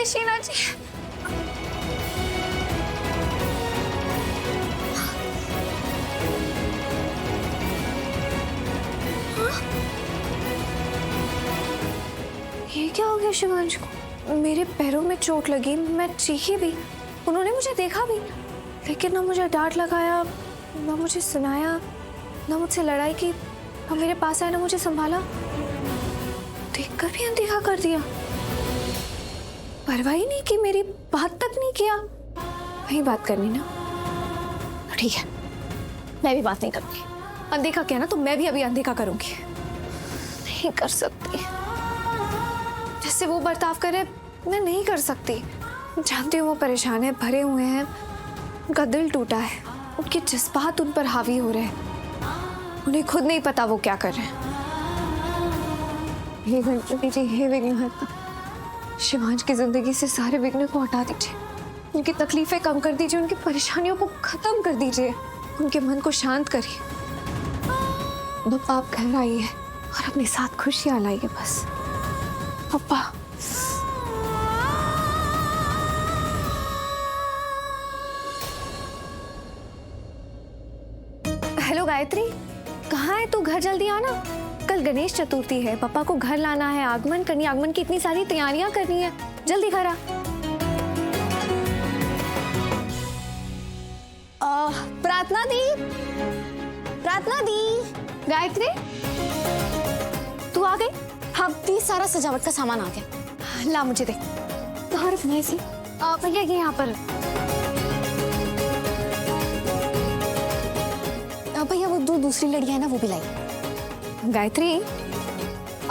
शीना जी। हाँ? ये क्या हो गया शिवांश को? मेरे पैरों में चोट लगी, मैं चीखी भी, उन्होंने मुझे देखा भी, लेकिन ना मुझे डांट लगाया, ना मुझे सुनाया, ना मुझसे लड़ाई की, ना मेरे पास आया, ना मुझे संभाला। देखकर भी अनदेखा कर दिया, परवाह ही नहीं की, मेरी बात तक नहीं किया। वही बात करनी ना, ठीक है, मैं भी बात नहीं करूंगी। अनदेखा किया ना तो मैं भी अभी अनदेखा करूंगी। नहीं कर सकती, जैसे वो बर्ताव करे मैं नहीं कर सकती। जानती हूँ वो परेशान है, भरे हुए हैं, उनका दिल टूटा है, उनके जज्बात उन पर हावी हो रहे हैं, उन्हें खुद नहीं पता वो क्या कर रहे हैं। हे गणपति जी, हे विघ्नहर्ता, शिवांश की जिंदगी से सारे विघ्न को हटा दीजिए, उनकी तकलीफें कम कर दीजिए, उनकी परेशानियों को खत्म कर दीजिए, उनके मन को शांत करिए। बप्पा आप घर आइए और अपने साथ खुशियां लाइए बस। पप्पा हेलो गायत्री, कहाँ है तू? घर जल्दी आना, कल गणेश चतुर्थी है, पापा को घर लाना है, आगमन करनी, आगमन की इतनी सारी तैयारियां करनी है, जल्दी घर आ। प्रार्थना दी, प्रार्थना दी। गायत्री तू आ गई? हाँ दी, सारा सजावट का सामान आ गया। ला मुझे दे। कहाँ रखना है इसे? भैया ये यहाँ पर। भैया वो दूसरी लड़ियाँ है ना, वो भी लाई। गायत्री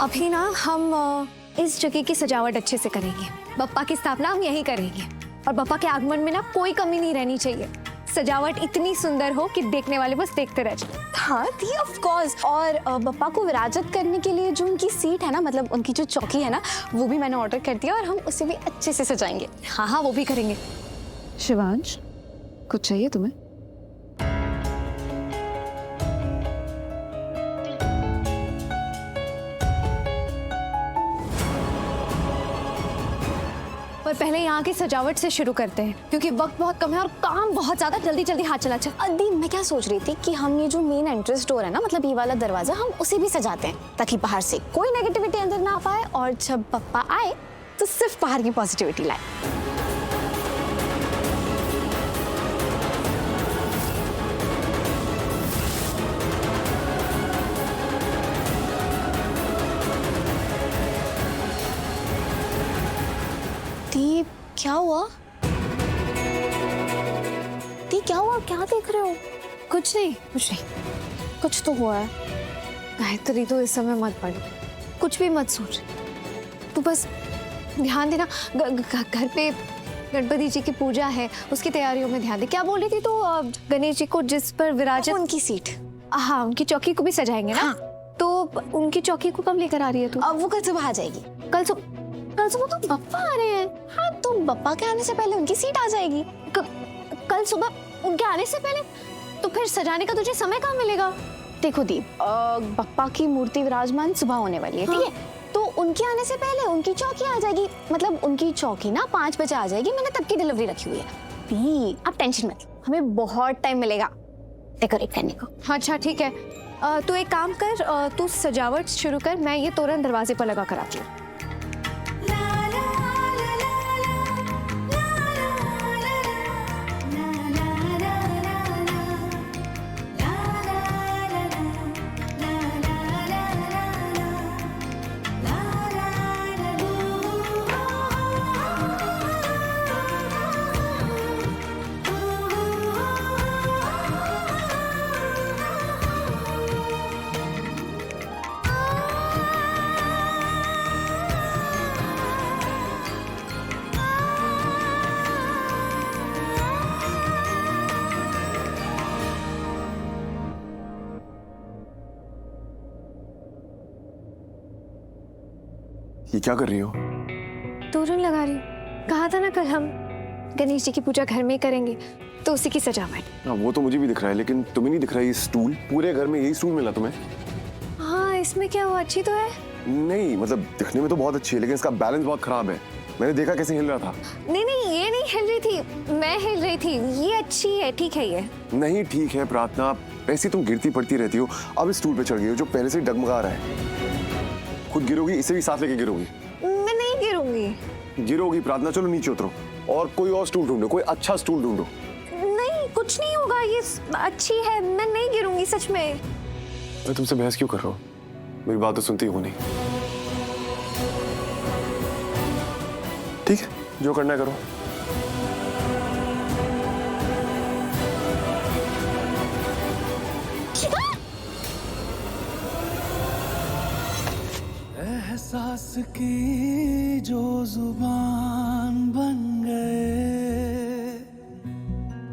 अभी ना हम इस जगह की सजावट अच्छे से करेंगे, बप्पा की स्थापना हम यहीं करेंगे, और बप्पा के आगमन में ना कोई कमी नहीं रहनी चाहिए। सजावट इतनी सुंदर हो कि देखने वाले बस देखते रह जाए। हाँ दी, ऑफ कोर्स। और बप्पा को विराजत करने के लिए जो उनकी सीट है ना, मतलब उनकी जो चौकी है ना, वो भी मैंने ऑर्डर कर दिया, और हम उसे भी अच्छे से सजाएंगे। हाँ हाँ, वो भी करेंगे। शिवांश, कुछ चाहिए तुम्हें? पर पहले यहाँ की सजावट से शुरू करते हैं, क्योंकि वक्त बहुत कम है और काम बहुत ज्यादा। जल्दी जल्दी हाथ चला चल। दी मैं क्या सोच रही थी कि हम ये जो मेन एंट्रेंस डोर है ना, मतलब ये वाला दरवाजा, हम उसे भी सजाते हैं, ताकि बाहर से कोई नेगेटिविटी अंदर ना आ पाए, और जब पप्पा आए तो सिर्फ बाहर की पॉजिटिविटी लाए। दी क्या हुआ? दी क्या हुआ, क्या देख रहे हो? कुछ नहीं, कुछ नहीं। कुछ तो हुआ है। गायत्री तो इस समय मत पढ़, कुछ भी मत सोच, तू बस ध्यान देना। घर पे गणपति जी की पूजा है, उसकी तैयारियों में ध्यान दे। क्या बोल रही थी तो? गणेश जी को जिस पर विराजित, उनकी सीट। हाँ, उनकी चौकी को भी सजाएंगे ना। हाँ। तो उनकी चौकी को कब लेकर आ रही है तू? अब वो कल सुबह आ जाएगी। कल सुबह तो बप्पा आ रहे हैं। हाँ, तो बप्पा के आने से पहले उनकी सीट आ जाएगी। कल सुबह उनके आने से पहले? तो फिर सजाने का तुझे समय कहाँ मिलेगा? देखो दी, बप्पा की मूर्ति विराजमान सुबह होने वाली है, ठीक है? तो उनके आने से पहले उनकी चौकी आ जाएगी, मतलब उनकी चौकी ना 5 बजे आ जाएगी। मैंने तब की डिलीवरी रखी हुई है। दी आप टेंशन मत लो, हमें बहुत टाइम मिलेगा डेकोरेट करने को। अच्छा ठीक है, तू एक काम कर, तू सजावट शुरू कर, मैं ये तोरण दरवाजे पर लगा कर आती हूँ। ये क्या कर रही हो? तोरण लगा रही हूँ। कहा था ना कल हम गणेश जी की पूजा घर में ही करेंगे, तो उसी की सजावट। वो तो मुझे भी दिख रहा है, लेकिन तुम्हें नहीं दिख रहा है ये स्टूल? पूरे घर में यही स्टूल मिला तुम्हें? हाँ, इसमें क्या हुआ, अच्छी तो है। नहीं मतलब दिखने में तो बहुत अच्छी है, लेकिन इसका बैलेंस बहुत खराब है। मैंने देखा कैसे हिल रहा था। नहीं नहीं, ये नहीं हिल रही थी, मैं हिल रही थी। ये अच्छी है, ठीक है ये। नहीं ठीक है प्रार्थना, ऐसी तुम गिरती पड़ती रहती हो। अब इस स्टूल पे चढ़ गई हो जो पहले से ही डगमगा रहा है। खुद गिरोगी, इसे भी साथ लेके गिरोगी। मैं नहीं गिरूंगी। गिरोगी प्रार्थना, चलो नीचे उतरो और कोई और स्टूल ढूंढो, कोई अच्छा स्टूल ढूंढो। नहीं, कुछ नहीं होगा, ये अच्छी है, मैं नहीं गिरूंगी सच में। मैं तुमसे बहस क्यों कर रहा हूँ? मेरी बात तो सुनती हो नहीं। ठीक है, जो करना है करो। एहसास की जो जुबान बन गए,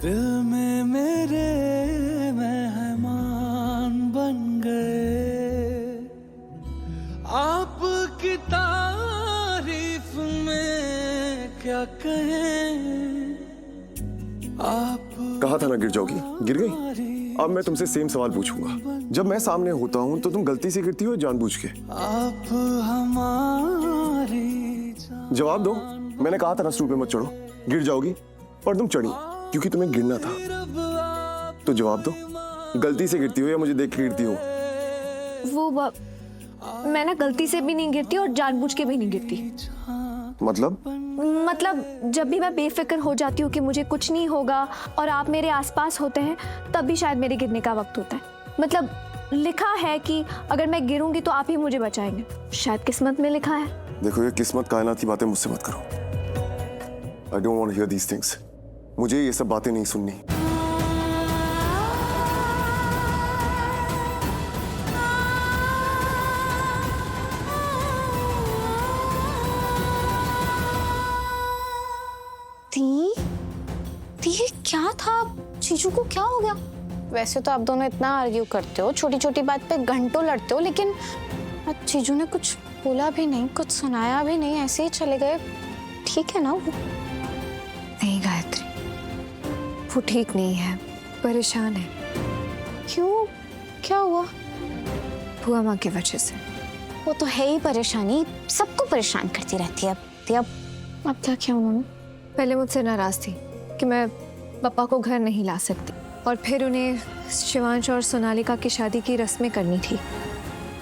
दिल में मेरे मेहमान बन गए। आपकी तारीफ में क्या कहें, आप कहा था ना गिर जाओगी, गिर गई। अब मैं तुमसे सेम सवाल पूछूंगा। जब मैं सामने होता हूँ तो तुम गलती से गिरती हो जानबूझ के? आप हमारी जवाब दो। मैंने कहा था ना स्टूल पे मत चढ़ो, गिर जाओगी, और तुम चढ़ी क्योंकि तुम्हें गिरना था। तो जवाब दो, गलती से गिरती हो या मुझे देख के गिरती हो? मैं ना गलती से भी नहीं गिरती और जानबूझ के भी नहीं गिरती। मतलब जब भी मैं बेफिक्र हो जाती हूँ कि मुझे कुछ नहीं होगा और आप मेरे आसपास होते हैं, तब भी शायद मेरे गिरने का वक्त होता है। मतलब लिखा है कि अगर मैं गिरूंगी तो आप ही मुझे बचाएंगे। शायद किस्मत में लिखा है। देखो, ये किस्मत कायनात की बातें मुझसे मत करो। I don't want to hear these things. मुझे ये सब बातें नहीं सुननी। ये क्या था? जीजू को क्या हो गया? वैसे तो आप दोनों इतना आर्ग्यू करते हो, छोटी छोटी बात पे घंटों लड़ते हो, लेकिन आज जीजू ने कुछ बोला भी नहीं, कुछ सुनाया भी नहीं, ऐसे ही चले गए। ठीक है ना वो? नहीं गायत्री, वो ठीक नहीं है, परेशान है। क्यों? क्या हुआ? बुआ माँ की वजह से। वो तो है ही परेशानी, सबको परेशान करती रहती है। अब क्या किया उन्होंने? पहले मुझसे नाराज थी कि मैं पापा को घर नहीं ला सकती, और फिर उन्हें शिवांश और सोनालिका की शादी की रस्में करनी थी,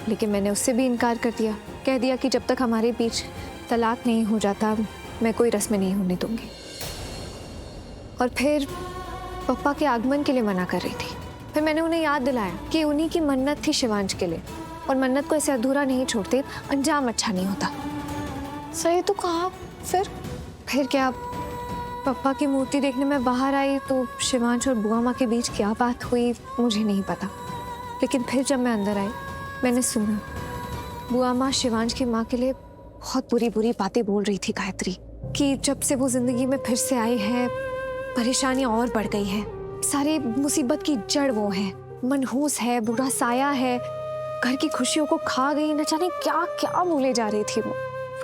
लेकिन मैंने उससे भी इनकार कर दिया। कह दिया कि जब तक हमारे बीच तलाक नहीं हो जाता मैं कोई रस्में नहीं होने दूंगी। और फिर पापा के आगमन के लिए मना कर रही थी। फिर मैंने उन्हें याद दिलाया कि उन्हीं की मन्नत थी शिवांश के लिए, और मन्नत को ऐसे अधूरा नहीं छोड़ते, अंजाम अच्छा नहीं होता। सही तो कहा। फिर क्या, पापा की मूर्ति देखने में बाहर आई तो शिवांश और बुआ माँ के बीच क्या बात हुई मुझे नहीं पता, लेकिन फिर जब मैं अंदर आई मैंने सुना बुआ माँ शिवांश की माँ के लिए बहुत बुरी बुरी बातें बोल रही थी गायत्री, कि जब से वो जिंदगी में फिर से आई है परेशानियां और बढ़ गई है, सारी मुसीबत की जड़ वो है, मनहूस है, बुरा साया है, घर की खुशियों को खा गई, न जाने क्या क्या बोले जा रही थी वो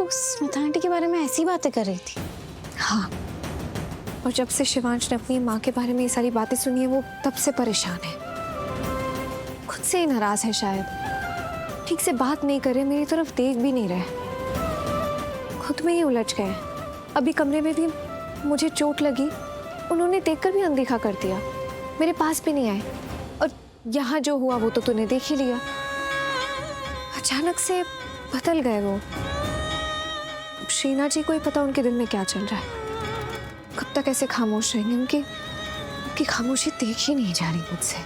स्मिता आंटी के बारे में ऐसी बातें कर रही थी। हाँ, और जब से शिवांश ने अपनी माँ के बारे में ये सारी बातें सुनी है वो तब से परेशान है, खुद से ही नाराज है, शायद ठीक से बात नहीं कर रहे, मेरी तरफ देख भी नहीं रहे, खुद में ही उलझ गए। अभी कमरे में भी मुझे चोट लगी, उन्होंने देखकर भी अनदेखा कर दिया, मेरे पास भी नहीं आए, और यहाँ जो हुआ वो तो तूने देख ही लिया। अचानक से बदल गए वो। शीना जी को ही पता उनके दिल में क्या चल रहा है, कब तक ऐसे खामोश रहेंगे? उनकी खामोशी देख ही नहीं जा रही मुझसे।